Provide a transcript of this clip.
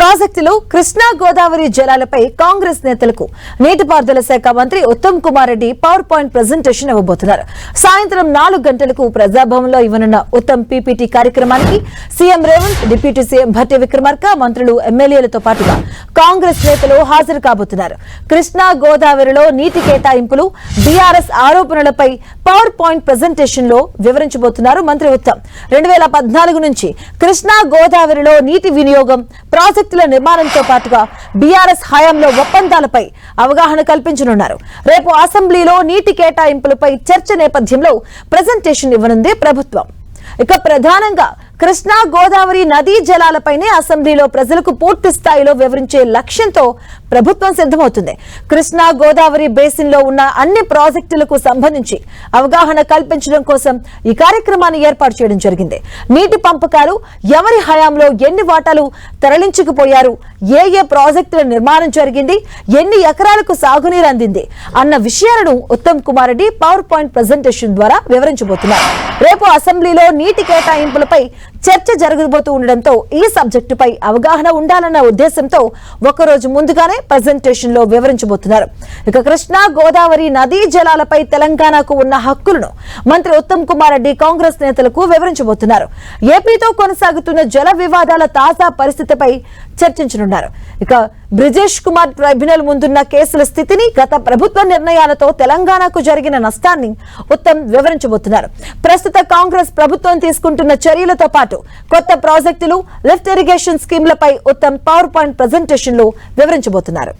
ప్రాజెక్టులు కృష్ణా గోదావరి జలాలపై కాంగ్రెస్ నేతలకు నీటిపారుదల శాఖ మంత్రి Uttam Kumar Reddy power point presentation ఇవ్వబోతున్నారు. సాయంత్రం 4 గంటలకు ప్రజాభవన్లో ఇవ్వనున్న ఉత్తమ్ పీపీటీ కార్యక్రమానికి CM Revanth, deputy CM Bhatti Vikramarka, మంత్రులు, ఎమ్మెల్యేలతో పాటుగా కాంగ్రెస్ నేతలు హాజరు కాబోతున్నారు. కృష్ణా గోదావరిలో నీటి కేటాయింపులు, బీఆర్ఎస్ ఆరోపణలపై పవర్ పాయింట్ ప్రెజెంటేషన్ లో వివరించబోతున్నారు మంత్రి ఉత్తమ్. 2014 నుంచి కృష్ణా గోదావరిలో నీటి వినియోగం, ప్రాజెక్టుల నిర్మాణంతో పాటుగా బీఆర్ఎస్ హయాంలో ఒప్పందాలపై అవగాహన కల్పించనున్నారు. రేపు అసెంబ్లీలో నీటి కేటాయింపులపై చర్చ నేపథ్యంలో ప్రెజెంటేషన్ ఇవ్వనుంది ప్రభుత్వం. ఇక ప్రధానంగా కృష్ణా గోదావరి నదీ జలాలపైనే అసెంబ్లీలో ప్రజలకు పూర్తి స్థాయిలో వివరించే లక్ష్యంతో ప్రభుత్వం సిద్ధమవుతుంది. కృష్ణా గోదావరి బేసిన్ లో ఉన్న అన్ని ప్రాజెక్టులకు సంబంధించి అవగాహన కల్పించడం కోసం ఈ కార్యక్రమాన్ని ఏర్పాటు చేయడం జరిగింది. నీటి పంపకాలు, ఎవరి హయాంలో ఎన్ని వాటాలు తరలించుకుపోయారు, ఏ ప్రాజెక్టుల నిర్మాణం జరిగింది, ఎన్ని ఎకరాలకు సాగునీరు అందింది అన్న విషయాలను Uttam Kumar Reddy power point presentation ద్వారా వివరించబోతున్నారు. రేపు అసెంబ్లీలో నీటి కేటాయింపులపై చర్చ జరగబోతూ ఉండడంతో ఈ సబ్జెక్టుపై అవగాహన ఉండాలన్న ఉద్దేశంతో ఒకరోజు ముందుగానే ప్రెజెంటేషన్ లో వివరించబోతున్నారు. ఇక కృష్ణా గోదావరి నదీ జలాలపై తెలంగాణకు ఉన్న హక్కులను మంత్రి ఉత్తమ్ కుమార్ రెడ్డి కాంగ్రెస్ నేతలకు వివరించబోతున్నారు. ఏపీతో కొనసాగుతున్న జల వివాదాల తాజా పరిస్థితిపై చర్చించనున్నారు. ఇక బ్రిజేష్ కుమార్ ట్రైబ్యునల్ ముందున్న కేసుల స్థితిని, గత ప్రభుత్వ నిర్ణయాలతో తెలంగాణకు జరిగిన నష్టాన్ని ఉత్తమ్ వివరించబోతున్నారు. ప్రస్తుత కాంగ్రెస్ ప్రభుత్వం తీసుకుంటున్న చర్యలతో పాటు కొత్త ప్రాజెక్టులు, లిఫ్ట్ ఇరిగేషన్ స్కీమ్లపై ఉత్తమ్ పవర్ పాయింట్ ప్రెజెంటేషన్ లో వివరించబోతున్నారు.